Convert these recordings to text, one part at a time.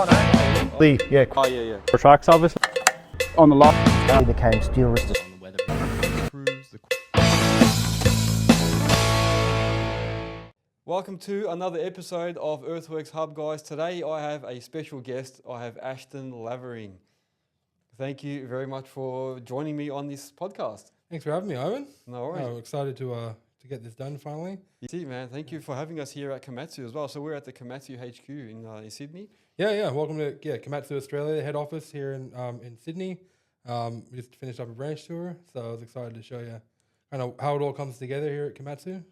Oh no. Yeah. Oh yeah, yeah. For tracks, obviously. On the lot. He became steel resistant. On the weather. Welcome to another episode of Earthworks Hub, guys. Today I have a special guest. I have Ashton Lavaring. Thank you very much for joining me on this podcast. Thanks for having me, Ivan. No worries. I'm excited to get this done finally. You see, man. Thank you for having us here at Komatsu as well. So we're at the Komatsu HQ in Sydney. Yeah. Welcome to Komatsu Australia, the head office here in Sydney. We just finished up a branch tour, so I was excited to show you kind of how it all comes together here at Komatsu.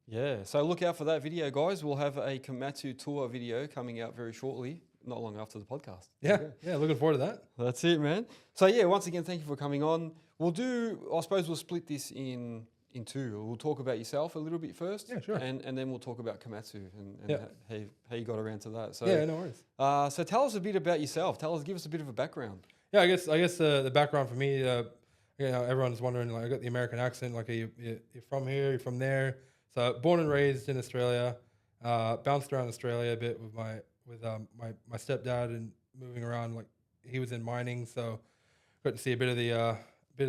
Yeah, so look out for that video, guys. We'll have a Komatsu tour video coming out very shortly, not long after the podcast. Yeah, looking forward to that. That's it, man. So yeah, once again, thank you for coming on. I suppose we'll split this in two. We'll talk about yourself a little bit first. Yeah, sure. And then we'll talk about Komatsu and how you got around to that. So yeah, no worries. So tell us a bit about yourself. Give us a bit of a background. Yeah, I guess the background for me, everyone's wondering, like, I got the American accent, like, you're from here, you're from there. So born and raised in Australia, bounced around Australia a bit with my stepdad and moving around. Like, he was in mining, so got to see a bit of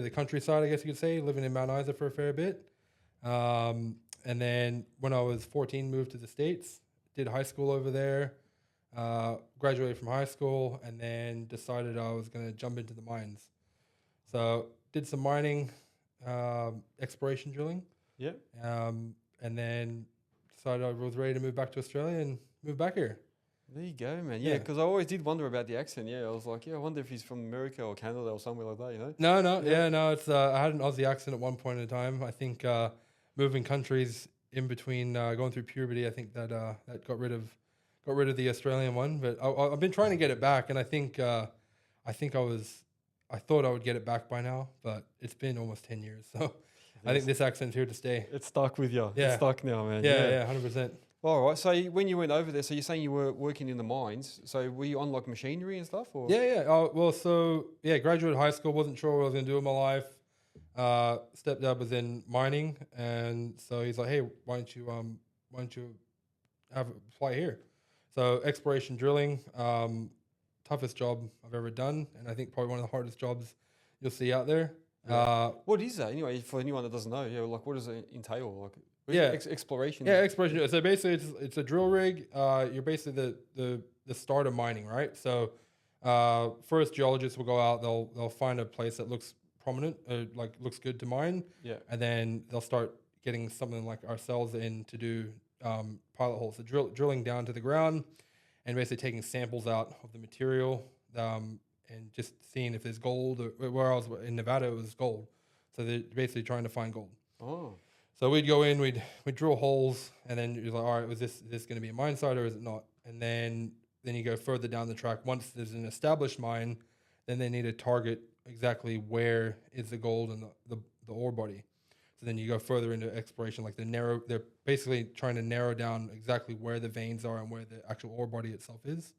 the countryside, I guess you could say, living in Mount Isa for a fair bit. And then when I was 14, moved to the States, did high school over there, graduated from high school, and then decided I was going to jump into the mines. So did some mining, exploration drilling. Yeah. And then decided I was ready to move back to Australia and move back here. There you go, man. Yeah, because I always did wonder about the accent. Yeah, I was like, I wonder if he's from America or Canada or somewhere like that, you know? No. It's I had an Aussie accent at one point in time. I think moving countries in between going through puberty, I think that got rid of the Australian one. But I've been trying to get it back, and I thought I would get it back by now, but it's been almost 10 years, so. I think this accent's here to stay. It's stuck with you. Yeah. It's stuck now, man. Yeah, 100%. All right. So when you went over there, so you're saying you were working in the mines. So were you on like machinery and stuff? Or? Yeah. Graduated high school. Wasn't sure what I was going to do in my life. Stepdad was in mining, and so he's like, "Hey, why don't you apply here?" So exploration drilling, toughest job I've ever done, and I think probably one of the hardest jobs you'll see out there. Yeah. What is that anyway? For anyone that doesn't know, like what does it entail? Like, exploration. Yeah, exploration. So basically, it's a drill rig. You're basically the start of mining, right? So first, geologists will go out. They'll find a place that looks prominent, looks good to mine. Yeah. And then they'll start getting something like ourselves in to do pilot holes. So drilling down to the ground, and basically taking samples out of the material. And just seeing if there's gold. Where I was in Nevada, it was gold. So they're basically trying to find gold. Oh. So we'd go in, we'd drill holes, and then you're like, all right, was this going to be a mine site or is it not? And then you go further down the track. Once there's an established mine, then they need to target exactly where is the gold and the ore body. So then you go further into exploration, like they're basically trying to narrow down exactly where the veins are and where the actual ore body itself is.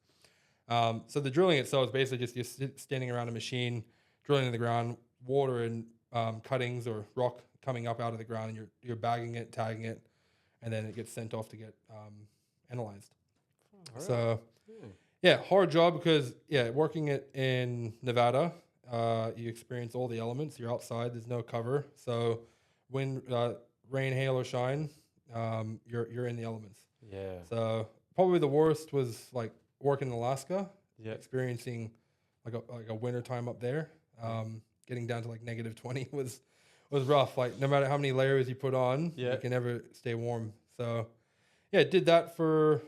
So the drilling itself is basically just you're standing around a machine, drilling in the ground, water and cuttings or rock coming up out of the ground, and you're bagging it, tagging it, and then it gets sent off to get analyzed. Right. So, hard job because, working it in Nevada, you experience all the elements. You're outside, there's no cover. So when rain, hail, or shine, you're in the elements. Yeah. So probably the worst was like working in Alaska, experiencing like a winter time up there, getting down to like -20 was rough. Like no matter how many layers you put on, you can never stay warm. So did that for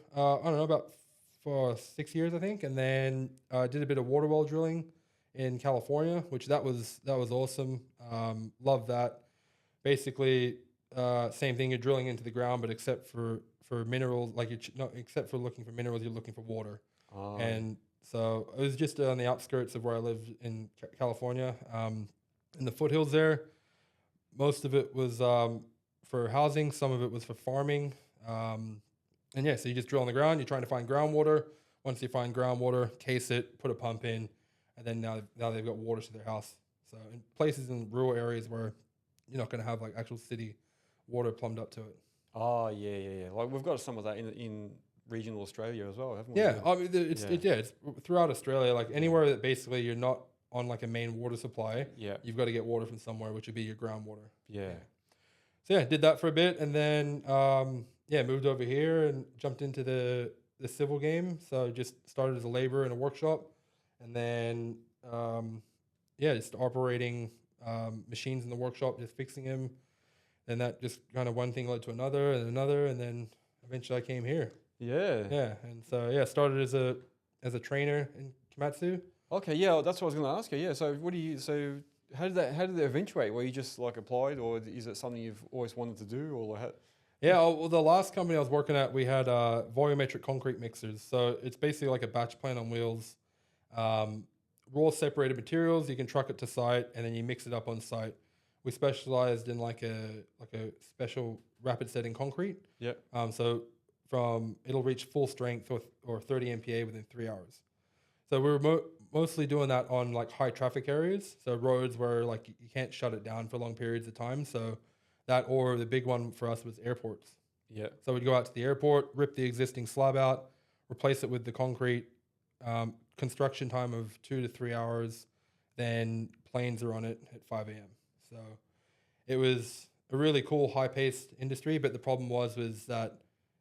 for 6 years I think, and then did a bit of water well drilling in California, which that was awesome. Loved that. Basically, same thing. You're drilling into the ground, but except for minerals, like except for looking for minerals, you're looking for water. Oh. And so it was just on the outskirts of where I lived in California, in the foothills there. Most of it was for housing. Some of it was for farming. So you just drill on the ground. You're trying to find groundwater. Once you find groundwater, case it, put a pump in, and then now they've got water to their house. So in places in rural areas where you're not going to have like actual city water plumbed up to it. Oh yeah. Like we've got some of that in regional Australia as well, haven't we? Yeah, I mean, it's throughout Australia. Like anywhere that basically you're not on like a main water supply, Yeah. you've got to get water from somewhere, which would be your groundwater. Yeah. So yeah, did that for a bit, and then moved over here and jumped into the civil game. So just started as a laborer in a workshop, and then just operating machines in the workshop, just fixing them. And that just kind of one thing led to another, and then eventually I came here. Yeah. Yeah, and so started as a trainer in Komatsu. Okay, yeah, that's what I was going to ask you. Yeah, so how did that eventuate? Were you just like applied, or is it something you've always wanted to do, or like? Yeah, well, the last company I was working at, we had volumetric concrete mixers. So it's basically like a batch plant on wheels. Raw separated materials, you can truck it to site, and then you mix it up on site. We specialized in like a special rapid setting concrete. Yeah. So it'll reach full strength or 30 MPa within 3 hours. So we were mostly doing that on like high traffic areas, so roads where like you can't shut it down for long periods of time. So that, or the big one for us was airports. Yeah. So we'd go out to the airport, rip the existing slab out, replace it with the concrete. Construction time of 2 to 3 hours. Then planes are on it at 5 a.m. So it was a really cool, high-paced industry. But the problem was that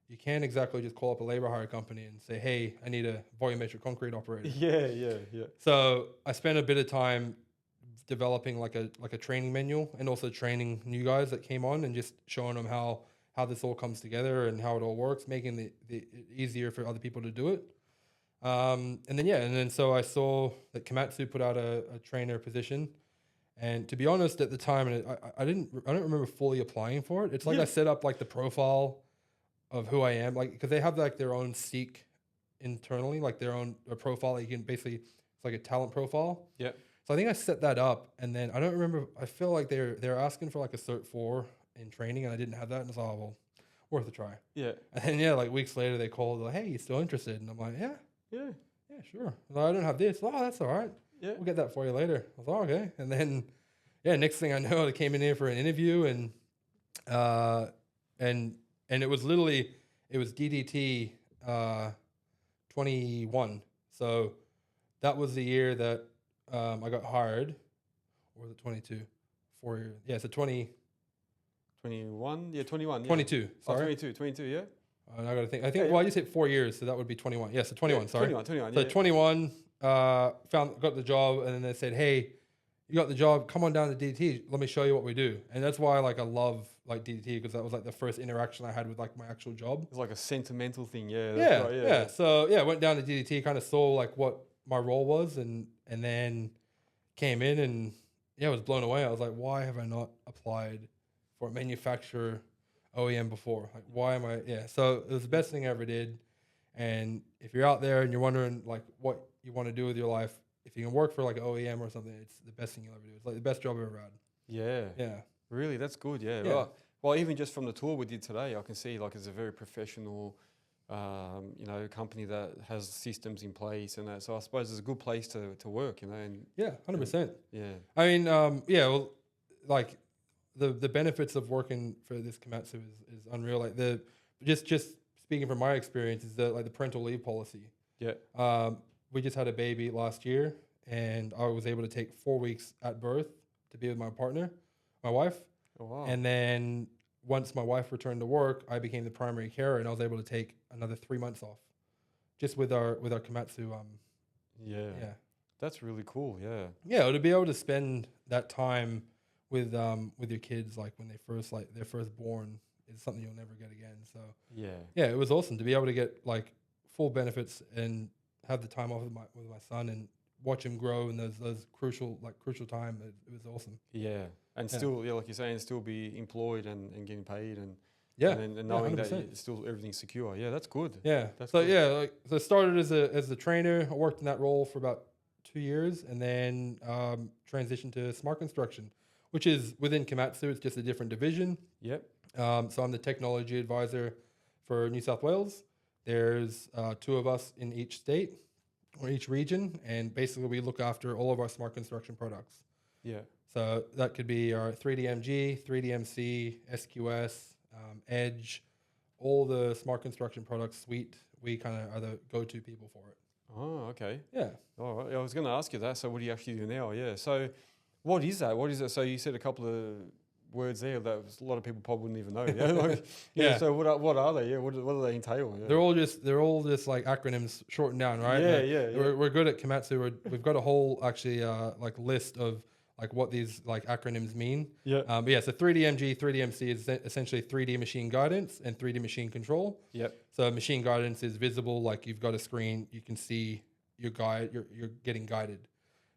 you can't exactly just call up a labor hire company and say, "Hey, I need a volumetric concrete operator." Yeah. So I spent a bit of time developing like a training manual, and also training new guys that came on, and just showing them how this all comes together and how it all works, making it easier for other people to do it. So I saw that Komatsu put out a trainer position, and to be honest, at the time, and I don't remember fully applying for it. It's like I set up like the profile of who I am, like because they have like their own Seek internally, like their own profile that you can basically, it's like a talent profile. Yeah. So I think I set that up, and then I don't remember. I feel like they're asking for like a Cert 4 in training, and I didn't have that, and I was like, oh, well, worth a try. Yeah. And then like weeks later, they called like, "Hey, you still interested?" And I'm like, "Yeah, sure." Well, I don't have this. Oh, that's all right. Yeah. We'll get that for you later. I was like, oh, okay. And then, next thing I know, I came in here for an interview, and it was DDT 21. So that was the year that I got hired, or was it 22? 4 years. Yeah, so 21? Yeah, 21. 22. Sorry. 22, yeah. I got to think. I think. Well, I just hit 4 years, so that would be 21. Yeah, so 21. Sorry. 21. So 21. Got the job, and then they said, "Hey, you got the job. Come on down to DDT. Let me show you what we do." And that's why I love like DDT, because that was like the first interaction I had with like my actual job. It's like a sentimental thing. Yeah. Yeah. Right, Yeah. So I went down to DDT, kind of saw like what my role was, and then came in, and was blown away. I was like, why have I not applied for a manufacturer OEM before? Like, why am I? Yeah. So it was the best thing I ever did. And if you're out there and you're wondering like what you want to do with your life, if you can work for like an OEM or something, it's the best thing you'll ever do. It's like the best job I've ever had. Yeah. Yeah. Really, that's good. Yeah. Yeah. Well, even just from the tour we did today, I can see like it's a very professional, company that has systems in place and that. So I suppose it's a good place to work, And 100%. Yeah. I mean, well, like the benefits of working for this Komatsu is unreal. Like just speaking from my experience, is the parental leave policy. Yeah. We just had a baby last year, and I was able to take 4 weeks at birth to be with my partner, my wife. Oh, wow. And then once my wife returned to work, I became the primary carer, and I was able to take another 3 months off, just with our Komatsu. Yeah. That's really cool. Yeah. Yeah, to be able to spend that time with your kids, like when they're first born, is something you'll never get again. So yeah, it was awesome to be able to get like full benefits and have the time off with my son and watch him grow in those crucial time. It was awesome. Yeah, and still, like you're saying, still be employed and getting paid and and knowing that still everything's secure. Yeah, that's good. Yeah, so I started as a trainer. I worked in that role for about 2 years, and then transitioned to smart construction, which is within Komatsu. It's just a different division. Yep. So I'm the technology advisor for New South Wales. There's 2 of us in each state or each region, and basically we look after all of our smart construction products. Yeah. So that could be our 3DMG, 3DMC, SQS, Edge, all the smart construction products suite we kind of are the go-to people for it. Oh, okay. Yeah. All right. I was going to ask you that. So what do you actually do now? Yeah. So what is that? What is it? So you said a couple of words there that a lot of people probably wouldn't even know. Yeah. Like, Yeah. So what are they? Yeah. What do they entail? Yeah. They're all just like acronyms shortened down, right? Yeah. We're good at Komatsu. We've got a whole actually like list of like what these like acronyms mean. Yeah. But yeah, so 3DMG, 3DMC is essentially 3D machine guidance and 3D machine control. Yep. So machine guidance is visible, like you've got a screen, you can see your guide, you're getting guided.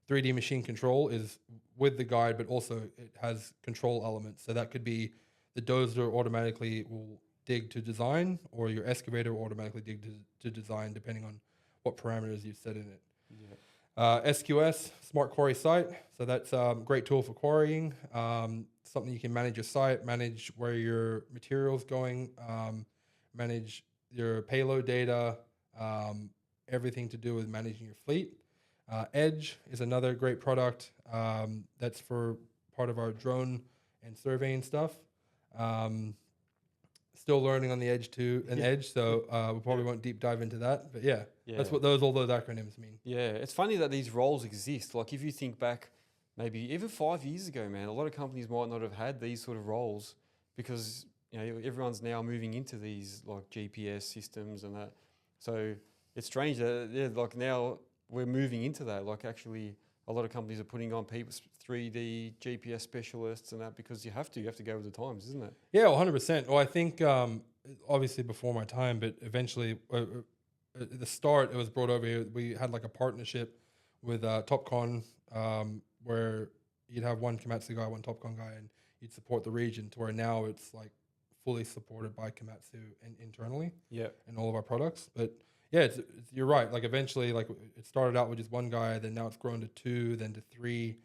3D machine control is with the guide, but also it has control elements. So that could be the dozer automatically will dig to design, or your excavator will automatically dig to design, depending on what parameters you've set in it. Yeah. SQS, Smart Quarry Site. So that's a great tool for quarrying. Something you can manage your site, manage where your material's going, manage your payload data, everything to do with managing your fleet. Edge is another great product that's for part of our drone and surveying stuff. Still learning on the Edge too, Edge, so we probably won't deep dive into that. But yeah, that's what all those acronyms mean. Yeah, it's funny that these roles exist. Like if you think back, maybe even 5 years ago, man, a lot of companies might not have had these sort of roles because everyone's now moving into these like GPS systems and that. So it's strange that like now we're moving into that. Like actually, a lot of companies are putting on people 3D GPS specialists and that because you have to go with the times, isn't it? Yeah, 100%. Well, I think obviously before my time, but eventually at the start it was brought over here. We had like a partnership with TopCon where you'd have one Komatsu guy, one TopCon guy, and you'd support the region. To where now it's like fully supported by Komatsu internally. Yeah, and all of our products, but. Yeah, it's you're right. Like eventually, like it started out with just one guy, then now it's grown to 2, then to 3,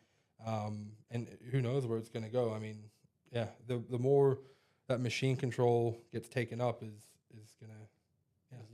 and who knows where it's going to go. I mean, yeah, the more that machine control gets taken up is gonna,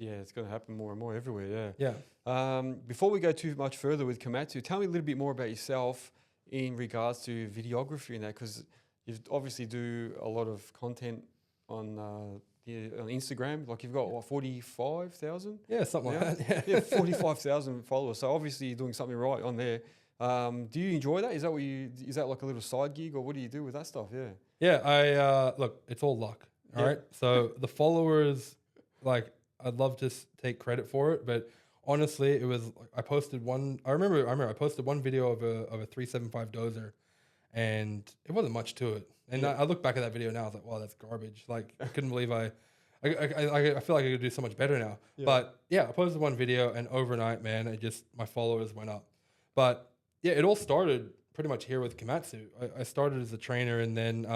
it's going to happen more and more everywhere. Yeah. yeah. Before we go too much further with Komatsu, tell me a little bit more about yourself in regards to videography and that, because you obviously do a lot of content on Instagram. Like you've got what, 45,000? Yeah, something like that. Yeah, 45,000 followers. So obviously you're doing something right on there. Do you enjoy that? Is that like a little side gig, or what do you do with that stuff? Yeah. Yeah, I look, it's all luck. All right. So the followers, like, I'd love to take credit for it, but honestly, it was I posted one. I remember I posted one video of a 375 dozer, and it wasn't much to it. And I look back at that video now, I was like, wow, that's garbage. Like, I couldn't believe I feel like I could do so much better now. Yeah. But yeah, I posted one video, and overnight, man, my followers went up. But yeah, it all started pretty much here with Komatsu. I started as a trainer, and then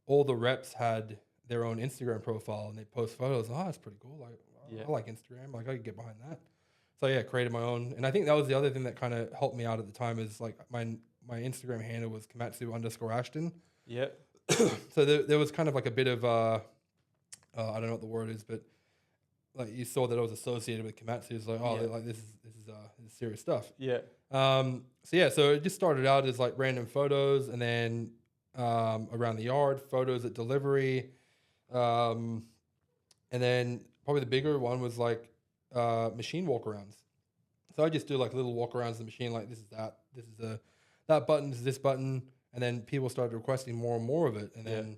all the reps had their own Instagram profile, and they post photos. Oh, that's pretty cool. Like, I like Instagram. Like, I could get behind that. So yeah, created my own. And I think that was the other thing that kind of helped me out at the time is like my Instagram handle was Komatsu_Ashton. Yeah. So there was kind of like a bit of I don't know what the word is, but like you saw that I was associated with Komatsu. It's like, like this is serious stuff. Yeah. So it just started out as like random photos, and then around the yard, photos at delivery, and then probably the bigger one was like machine walkarounds. So I just do like little walkarounds of the machine, like this is that button, this is this button. And then people started requesting more and more of it. And then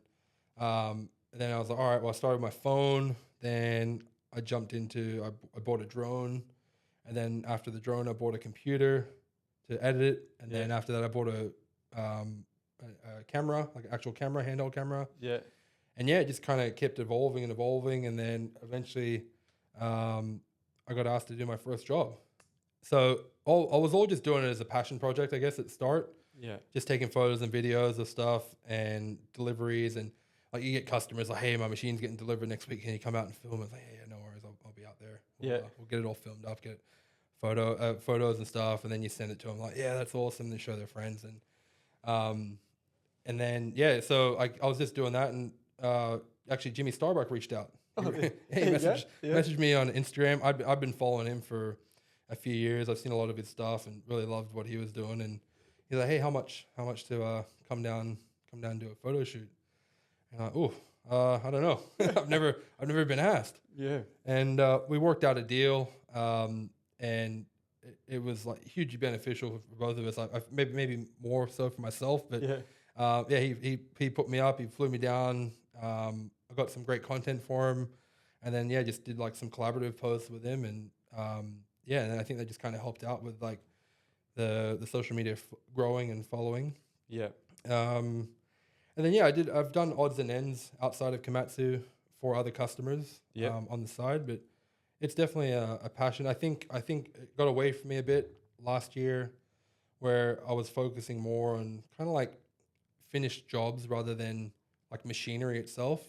I was like, all right, well, I started with my phone. Then I jumped into, I bought a drone. And then after the drone, I bought a computer to edit it. And then after that, I bought a camera, like an actual camera, handheld camera. Yeah. And yeah, it just kind of kept evolving and evolving. And then eventually I got asked to do my first job. So I was all just doing it as a passion project, I guess, at the start. Yeah. Just taking photos and videos of stuff and deliveries, and like you get customers like, hey, my machine's getting delivered next week. Can you come out and film it? It's like, hey, no worries, I'll be out there. We'll get it all filmed up, get photos and stuff, and then you send it to them like, yeah, that's awesome. They show their friends, and then so I was just doing that, and actually Jimmy Starbuck reached out. He messaged me on Instagram. I've been following him for a few years. I've seen a lot of his stuff and really loved what he was doing, and he's like, hey, how much to come down and do a photo shoot? And I'm like, oh, I don't know. I've never been asked. Yeah. And we worked out a deal, and it was like hugely beneficial for both of us. Maybe more so for myself, but Yeah. he put me up. He flew me down. I got some great content for him, and then just did like some collaborative posts with him, and and then I think that just kind of helped out with like the social media growing and following. Yeah. And then I've done odds and ends outside of Komatsu for other customers on the side, but it's definitely a passion. I think it got away from me a bit last year, where I was focusing more on kind of like finished jobs rather than like machinery itself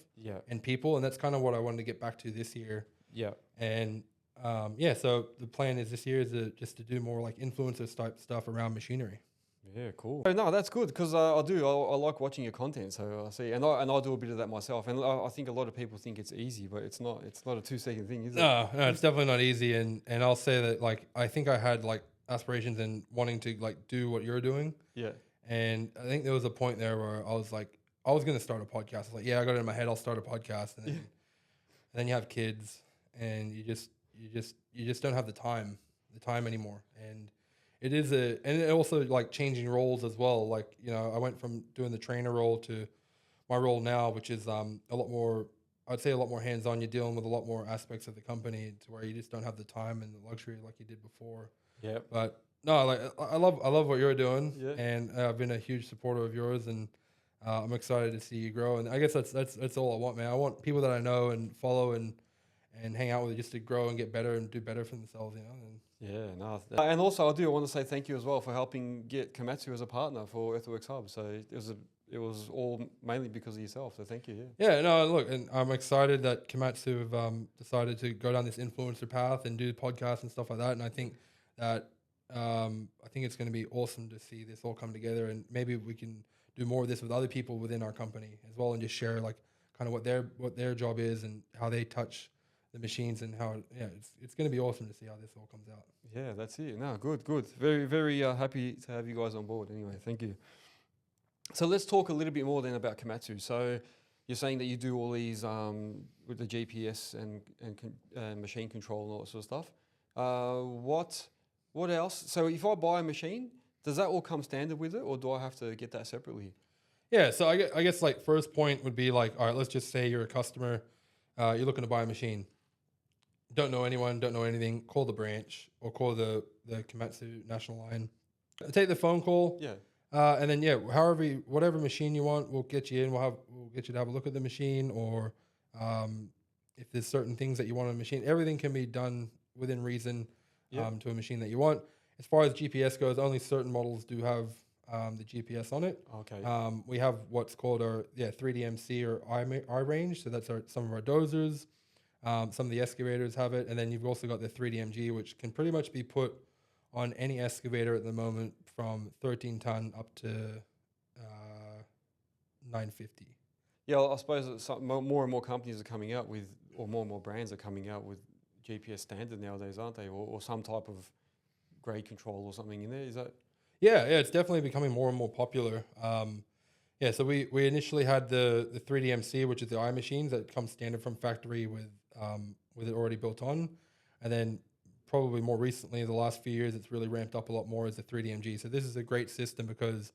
and people, and that's kind of what I wanted to get back to this year. Yeah. And so the plan is this year is just to do more like influencer type stuff around machinery. Yeah, cool. No, that's good because I like watching your content. So I see, and I do a bit of that myself. And I think a lot of people think it's easy, but it's not. It's not a 2-second thing, is it? No, it's definitely not easy. And I'll say that like I think I had like aspirations and wanting to like do what you're doing. Yeah. And I think there was a point there where I was like, I was going to start a podcast. I was like, I got it in my head, I'll start a podcast. And then you have kids, and you just don't have the time anymore. And it is and it also like changing roles as well. Like, I went from doing the trainer role to my role now, which is a lot more, I'd say a lot more hands-on. You're dealing with a lot more aspects of the company to where you just don't have the time and the luxury like you did before. Yeah. But no, like I love what you're doing, Yeah. and I've been a huge supporter of yours, and I'm excited to see you grow. And I guess that's all I want, man. I want people that I know and follow and hang out with just to grow and get better and do better for themselves, And Yeah, no. And also, I do want to say thank you as well for helping get Komatsu as a partner for Earthworks Hub. So it was all mainly because of yourself. So thank you. Yeah. Yeah, no, look, and I'm excited that Komatsu have decided to go down this influencer path and do podcasts and stuff like that. And I think that it's going to be awesome to see this all come together, and maybe we can do more of this with other people within our company as well, and just share like kind of what their job is and how they touch the machines and how it's going to be awesome to see how this all comes out. Yeah, that's it. No, good. Very, very happy to have you guys on board. Anyway, thank you. So let's talk a little bit more then about Komatsu. So you're saying that you do all these with the GPS and machine control and all that sort of stuff. What else? So if I buy a machine, does that all come standard with it, or do I have to get that separately? Yeah, so I guess like first point would be like, all right, let's just say you're a customer, you're looking to buy a machine. Don't know anyone, don't know anything, call the branch or call the Komatsu national line. Take the phone call. Yeah. And then whatever machine you want, we'll get you in. We'll get you to have a look at the machine, or if there's certain things that you want on a machine, everything can be done within reason to a machine that you want. As far as GPS goes, only certain models do have the GPS on it. Okay. We have what's called our 3DMC or I range. So that's some of our dozers. Some of the excavators have it, and then you've also got the 3DMG, which can pretty much be put on any excavator at the moment from 13 ton up to 950. Yeah, I suppose more and more companies are coming out with, or more and more brands are coming out with GPS standard nowadays, aren't they? Or some type of grade control or something in there. Is that? Yeah, it's definitely becoming more and more popular. So we initially had the 3DMC, which is the I machines that comes standard from factory with it already built on, and then probably more recently, the last few years, it's really ramped up a lot more as the 3DMG. So this is a great system because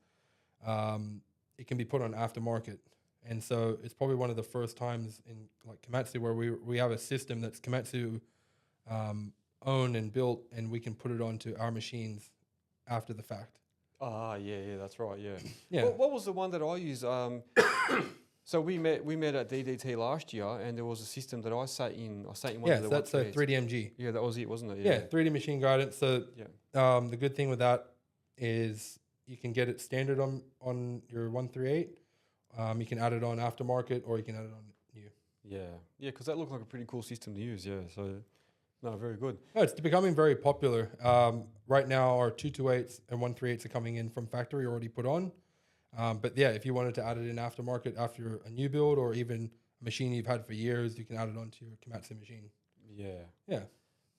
it can be put on aftermarket, and so it's probably one of the first times in like Komatsu where we have a system that's Komatsu owned and built, and we can put it onto our machines after the fact. Yeah, that's right. Yeah. Yeah. What was the one that I used? So we met at DDT last year, and there was a system that I sat in. I sat in one of the. That's a 3DMG. Yeah, that was it, wasn't it? Yeah, 3D machine guidance. So the good thing with that is you can get it standard on your 138. You can add it on aftermarket, or you can add it on new. Yeah, because that looked like a pretty cool system to use. Yeah, so no, very good. No, it's becoming very popular. Right now, our 228s and 138s are coming in from factory already put on. But if you wanted to add it in aftermarket after a new build, or even a machine you've had for years, you can add it onto your Komatsu machine. Yeah.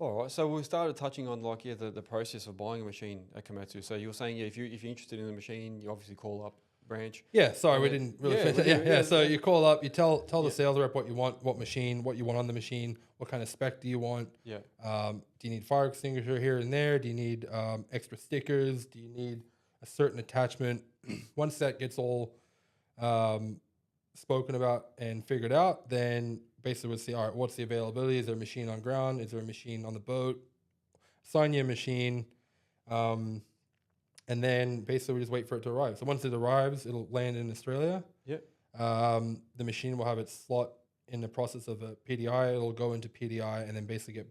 All right. So we started touching on the process of buying a machine at Komatsu. So you were saying if you're interested in the machine, you obviously call up branch. Yeah, sorry, And we then- didn't really yeah, finish. we Yeah, do, yeah. So you call up, you tell Yeah. the sales rep what you want, what machine, what you want on the machine, what kind of spec do you want. Yeah. Do you need fire extinguisher here and there? Do you need extra stickers? Do you need a certain attachment? Once that gets all spoken about and figured out, then basically we'll see, all right, what's the availability? Is there a machine on ground? Is there a machine on the boat? Assign you a machine. And then basically we just wait for it to arrive. So once it arrives, it'll land in Australia. Yep. The machine will have its slot in the process of a PDI. It'll go into PDI and then basically get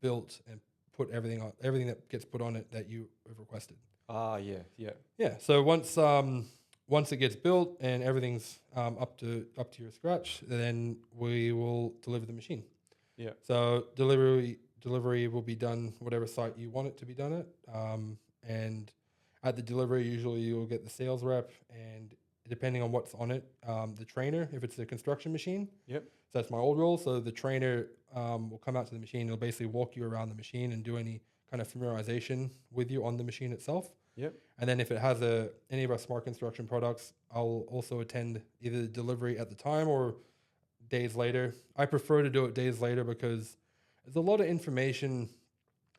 built and put everything that gets put on it that you have requested. Ah, yeah, yeah. Yeah. So once it gets built and everything's up to your scratch, then we will deliver the machine. Yeah. So delivery will be done whatever site you want it to be done at, and at the delivery, usually you'll get the sales rep, and depending on what's on it, the trainer, if it's a construction machine. Yep. So that's my old role. So the trainer will come out to the machine. He'll basically walk you around the machine and do any kind of familiarization with you on the machine itself. Yep. And then if it has any of our smart construction products, I'll also attend either the delivery at the time or days later. I prefer to do it days later because there's a lot of information.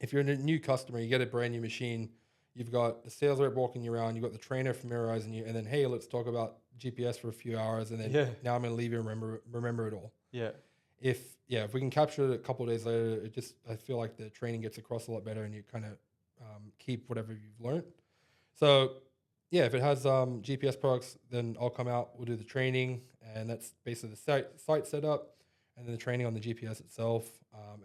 If you're a new customer, you get a brand new machine, you've got the sales rep walking you around, you've got the trainer familiarizing you, and then, hey, let's talk about GPS for a few hours, and then now I'm going to leave you and remember it all. Yeah. If we can capture it a couple of days later, I feel like the training gets across a lot better, and you kind of keep whatever you've learned. So yeah, if it has GPS products, then I'll come out, we'll do the training, and that's basically the site setup, and then the training on the GPS itself,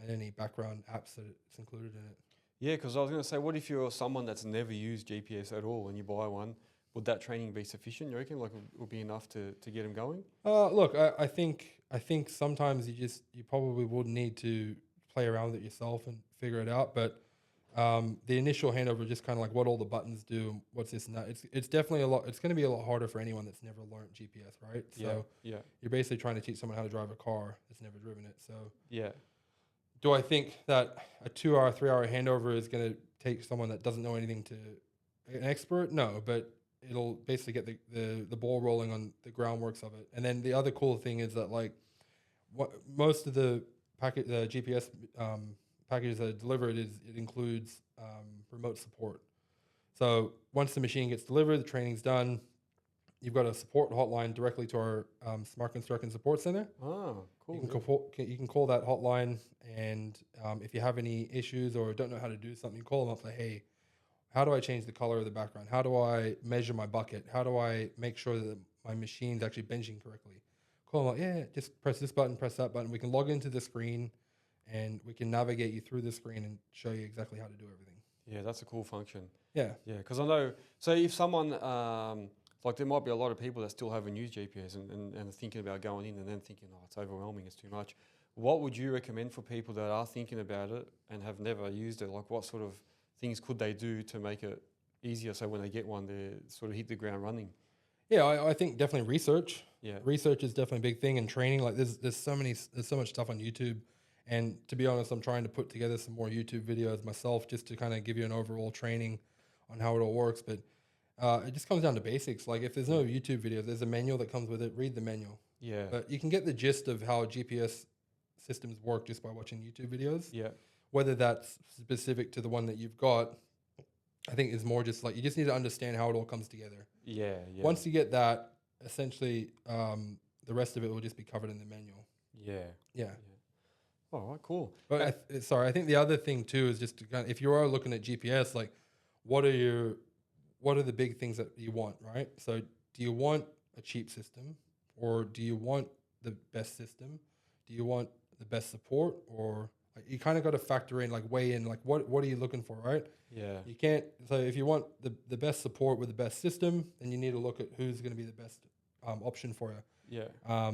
and any background apps that it's included in it. Yeah, because I was going to say, what if you're someone that's never used GPS at all and you buy one? Would that training be sufficient, you reckon? Like, would be enough to get them going? Look, I think sometimes you probably would need to play around with it yourself and figure it out. But the initial handover is just kind of like what all the buttons do, what's this and that. It's definitely it's going to be a lot harder for anyone that's never learned GPS, right? So yeah. You're basically trying to teach someone how to drive a car that's never driven it. So Yeah. do I think that a 2-hour, 3-hour handover is going to take someone that doesn't know anything to an expert? No, but it'll basically get the ball rolling on the groundworks of it. And then the other cool thing is that like most of the GPS packages that are delivered it includes remote support. So once the machine gets delivered, the training's done, you've got a support hotline directly to our Smart Construction Support Center. Oh, cool. You can call that hotline, and if you have any issues or don't know how to do something, call them up like, hey, how do I change the color of the background? How do I measure my bucket? How do I make sure that my machine's actually benching correctly? Call them up, yeah, just press this button, press that button. We can log into the screen, and we can navigate you through the screen and show you exactly how to do everything. Yeah, that's a cool function. Yeah. Yeah, because I know, so if someone, like there might be a lot of people that still haven't used GPS and are thinking about going in and then thinking, oh, it's overwhelming, it's too much. What would you recommend for people that are thinking about it and have never used it? Like what sort of things could they do to make it easier so when they get one, they sort of hit the ground running? Yeah, I think definitely research. Yeah. Research is definitely a big thing, and training. Like there's so much stuff on YouTube. And to be honest, I'm trying to put together some more YouTube videos myself just to kind of give you an overall training on how it all works. But it just comes down to basics. Like if there's no YouTube videos, there's a manual that comes with it. Read the manual. Yeah. But you can get the gist of how GPS systems work just by watching YouTube videos. Yeah. Whether that's specific to the one that you've got, I think is more just like you just need to understand how it all comes together. Yeah. Yeah. Once you get that, essentially the rest of it will just be covered in the manual. Yeah. Yeah. All right, cool. But I think the other thing too is just to kind of, if you are looking at GPS, like what are the big things that you want, right? So do you want a cheap system, or do you want the best system? Do you want the best support, or like, you kind of got to factor in, like weigh in, like what are you looking for, right? Yeah. You can't. So if you want the best support with the best system, then you need to look at who's going to be the best option for you. Yeah.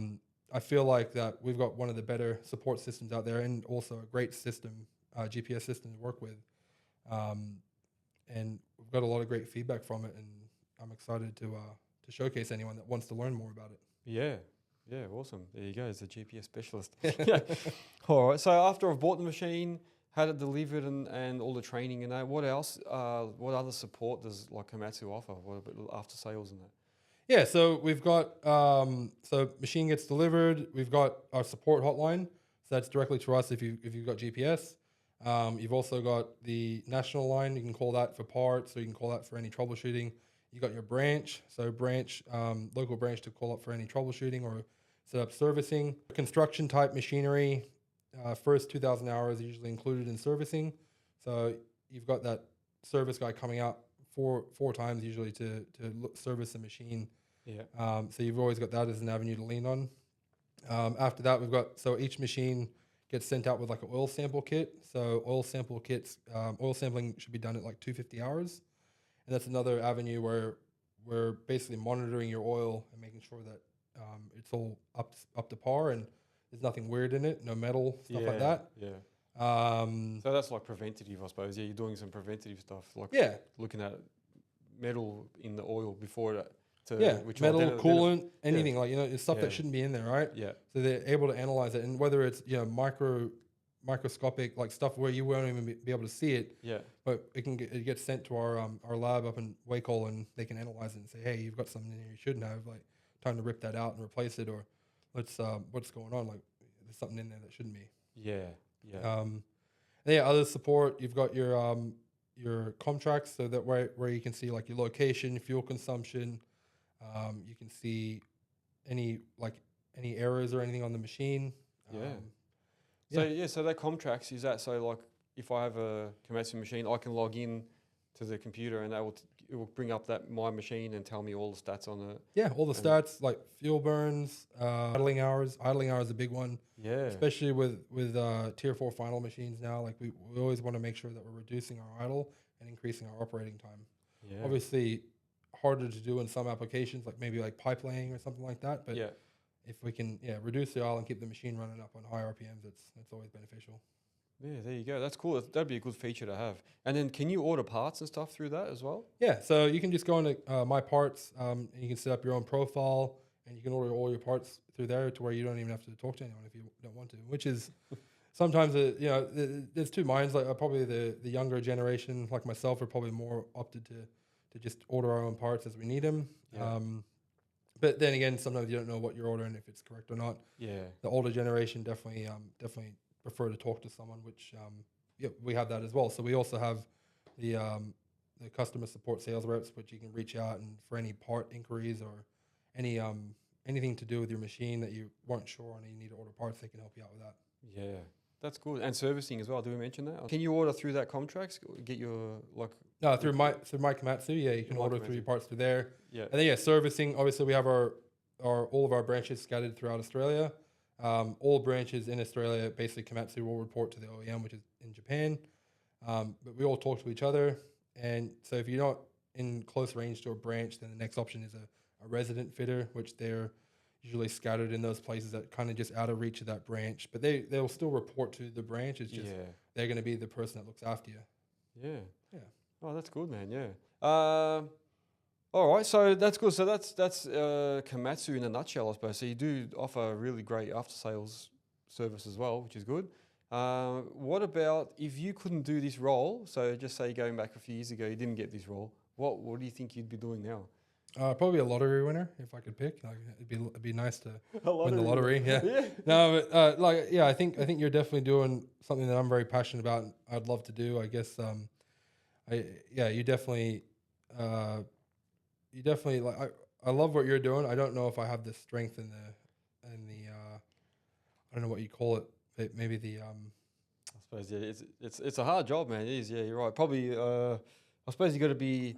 I feel like that we've got one of the better support systems out there, and also a great system, GPS system to work with. And we've got a lot of great feedback from it, and I'm excited to showcase anyone that wants to learn more about it. Yeah. Yeah, awesome. There you go, as a GPS specialist. Yeah. All right, so after I've bought the machine, had it delivered and all the training and that, what else, what other support does like Komatsu offer? What about after sales and that? Yeah, so we've got so machine gets delivered. We've got our support hotline, so that's directly to us if you've got GPS. You've also got the national line. You can call that for parts, or you can call that for any troubleshooting. You got your branch, so local branch to call up for any troubleshooting or set up servicing. Construction type machinery, first 2,000 hours are usually included in servicing. So you've got that service guy coming out four times usually to service the machine. Yeah. So you've always got that as an avenue to lean on. After that, so each machine gets sent out with like an oil sample kit. So oil sampling should be done at like 250 hours. And that's another avenue where we're basically monitoring your oil and making sure that it's all up to par and there's nothing weird in it, no metal, stuff like that. Yeah. So that's like preventative, I suppose. Yeah, you're doing some preventative stuff, like looking at metal in the oil before that. Metal, coolant, anything like it's stuff that shouldn't be in there, right? Yeah. So they're able to analyze it, and whether it's microscopic like stuff where you won't even be able to see it. Yeah. But it gets sent to our lab up in Wacol, and they can analyze it and say, hey, you've got something in here you shouldn't have. Like, time to rip that out and replace it, or what's going on? Like, there's something in there that shouldn't be. Yeah. Yeah. Other support. You've got your contracts, so that where you can see like your location, fuel consumption. You can see any errors or anything on the machine. So that Comtrax, is that so like if I have a Komatsu machine, I can log in to the computer and it will bring up my machine and tell me all the stats on it. Yeah, all the stats like fuel burns, idling hours. Idling hours is a big one. Yeah. Especially with tier 4 final machines now. Like we always want to make sure that we're reducing our idle and increasing our operating time. Yeah. Obviously harder to do in some applications, like maybe like pipe laying or something like that. But if we can reduce the oil and keep the machine running up on high RPMs, that's always beneficial. Yeah, there you go. That's cool. That'd be a good feature to have. And then can you order parts and stuff through that as well? Yeah, so you can just go into My Parts, and you can set up your own profile, and you can order all your parts through there to where you don't even have to talk to anyone if you don't want to, which is sometimes, there's two minds. Like probably the younger generation, like myself, are probably more opted to just order our own parts as we need them. Yeah. But then again, sometimes you don't know what you're ordering, if it's correct or not. Yeah. The older generation definitely prefer to talk to someone, which we have that as well. So we also have the customer support sales reps, which you can reach out and for any part inquiries or anything to do with your machine that you weren't sure on and you need to order parts, they can help you out with that. Yeah. That's good. And servicing as well. Did we mention that? Can you order through that Comtrax? Get your through my Komatsu. Yeah, you can order through your parts through there. Yeah. And then servicing. Obviously, we have all of our branches scattered throughout Australia. All branches in Australia, basically Komatsu will report to the OEM, which is in Japan. But we all talk to each other. And so if you're not in close range to a branch, then the next option is a resident fitter, which they're usually scattered in those places that kind of just out of reach of that branch. But they'll still report to the branch. It's just they're going to be the person that looks after you. Yeah. Yeah. Oh, that's good, man. Yeah. All right. So that's good. So that's Komatsu in a nutshell, I suppose. So you do offer really great after sales service as well, which is good. What about if you couldn't do this role? So just say going back a few years ago, you didn't get this role. What do you think you'd be doing now? Probably a lottery winner if I could pick. Like, it'd be nice to win the lottery. Yeah. No, but I think you're definitely doing something that I'm very passionate about. And I'd love to do. I guess. You definitely like. I love what you're doing. I don't know if I have the strength and the I don't know what you call it. Maybe the I suppose it's a hard job, man. It is. Yeah, you're right. Probably. I suppose you got to be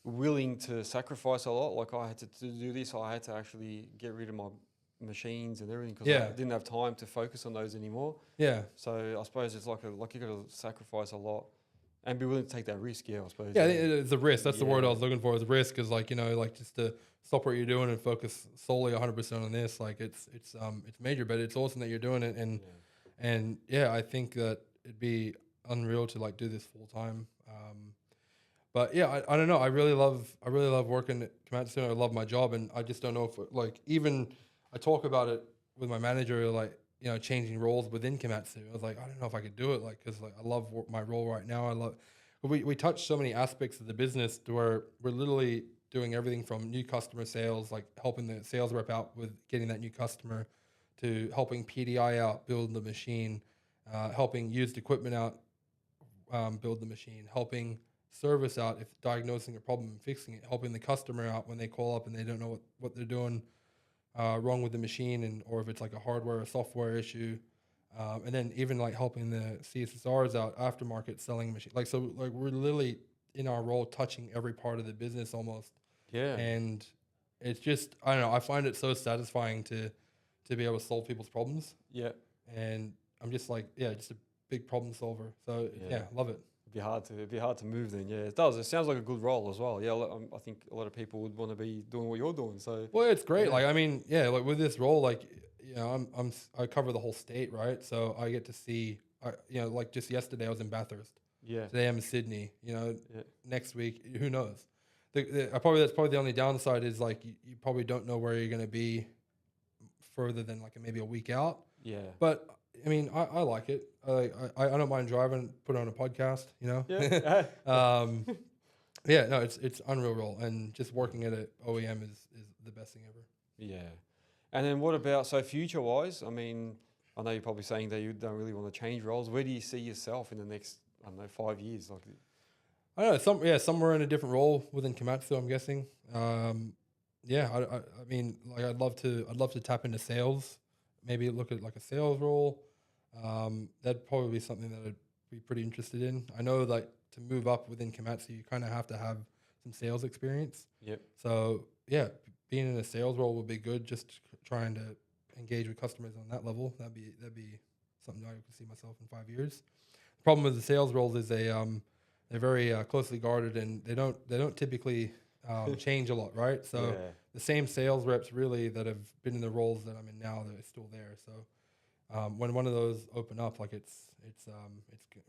willing to sacrifice a lot. Like I had to do this, I had to actually get rid of my machines and everything because I didn't have time to focus on those anymore. Yeah. So I suppose it's like you got to sacrifice a lot and be willing to take that risk. Yeah, I suppose. Yeah, it's a risk. That's the word I was looking for. Is risk. Is like just to stop what you're doing and focus solely 100% on this. Like it's major, but it's awesome that you're doing it. And I think that it'd be unreal to like do this full time. But yeah, I don't know. I really love working at Komatsu. I love my job, and I just don't know if even I talk about it with my manager, changing roles within Komatsu. I was like, I don't know if I could do it, because I love my role right now. We touch so many aspects of the business to where we're literally doing everything from new customer sales, like helping the sales rep out with getting that new customer, to helping PDI out, build the machine, helping used equipment out, build the machine, helping service out if diagnosing a problem and fixing it, helping the customer out when they call up and they don't know what they're doing wrong with the machine, and or if it's like a hardware or software issue, and then even like helping the CSSRs out aftermarket selling machine. Like, so like we're literally in our role touching every part of the business almost. Yeah. And it's just, I don't know, I find it so satisfying to be able to solve people's problems. Yeah. And I'm just like, yeah, just a big problem solver. So yeah, love it. It'd be hard to move then. Yeah, it does. It sounds like a good role as well. Yeah, I think a lot of people would want to be doing what you're doing. So well, it's great. Like, I mean, yeah, like with this role, like, you know, I cover the whole state, right? So I get to see, you know, like just yesterday I was in Bathurst. Yeah. Today I'm in Sydney. You know, next week, who knows? That's probably the only downside is like you probably don't know where you're going to be further than like maybe a week out. Yeah. But I mean, I like it. I don't mind driving, put on a podcast, you know? Yeah. Yeah, no, it's unreal role, and just working at an OEM is the best thing ever. Yeah. And then what about, so future-wise, I mean, I know you're probably saying that you don't really want to change roles. Where do you see yourself in the next, I don't know, 5 years? Like, I don't know, somewhere in a different role within Komatsu, I'm guessing. Yeah, I mean, like I'd love to tap into sales, maybe look at like a sales role. That'd probably be something that I'd be pretty interested in. I know like to move up within Komatsu, you kind of have to have some sales experience. Yep. So yeah, being in a sales role would be good. Just trying to engage with customers on that level. That'd be something I could see myself in 5 years. The problem with the sales roles is they're very closely guarded, and they don't typically change a lot, right? So the same sales reps really that have been in the roles that I'm in now, they're still there. So when one of those open up, like it's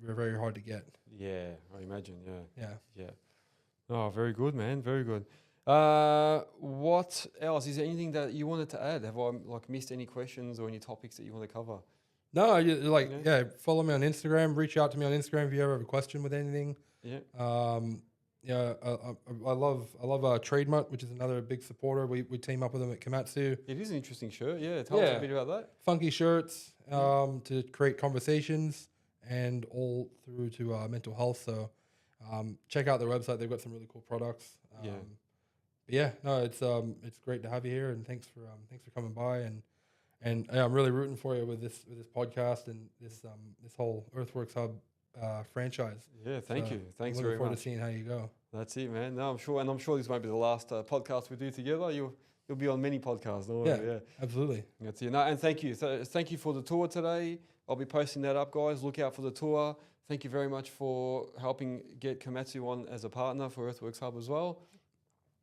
very hard to get. yeah, I imagine. Yeah. Yeah. Oh, very good, man. Very good. What else? Is there anything that you wanted to add? Have I like missed any questions or any topics that you want to cover? No, follow me on Instagram. Reach out to me on Instagram if you ever have a question with anything. Yeah. I love Trade Mutt, which is another big supporter. We team up with them at Komatsu. It is an interesting shirt. Yeah. Tell us a bit about that. Funky shirts to create conversations, and all through to mental health. So check out their website. They've got some really cool products. It's great to have you here, and thanks for coming by, and I'm really rooting for you with this podcast and this whole Earthworks Hub franchise. Yeah, thank you. Thanks very much. Looking forward to seeing how you go. That's it, man. No, I'm sure this won't be the last podcast we do together. You'll be on many podcasts. Don't worry. Yeah, absolutely. That's it. No, and thank you. Thank you for the tour today. I'll be posting that up, guys. Look out for the tour. Thank you very much for helping get Komatsu on as a partner for Earthworks Hub as well.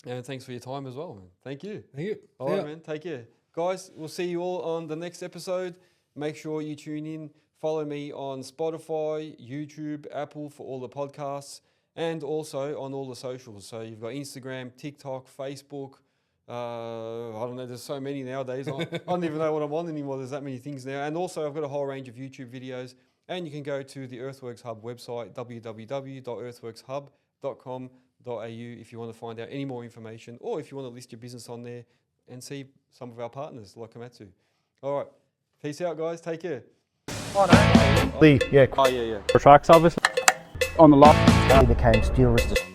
And thanks for your time as well, man. Thank you. Thank you. All right, man. Take care. Guys, we'll see you all on the next episode. Make sure you tune in. Follow me on Spotify, YouTube, Apple for all the podcasts, and also on all the socials. So you've got Instagram, TikTok, Facebook. I don't know, there's so many nowadays. I don't even know what I'm on anymore. There's that many things now. And also I've got a whole range of YouTube videos. And you can go to the Earthworks Hub website, www.earthworkshub.com.au, if you want to find out any more information, or if you want to list your business on there and see some of our partners like Komatsu. All right. Peace out, guys. Take care. Yeah. Oh, yeah. For tracks, obviously. On the lot. He became steel resistant.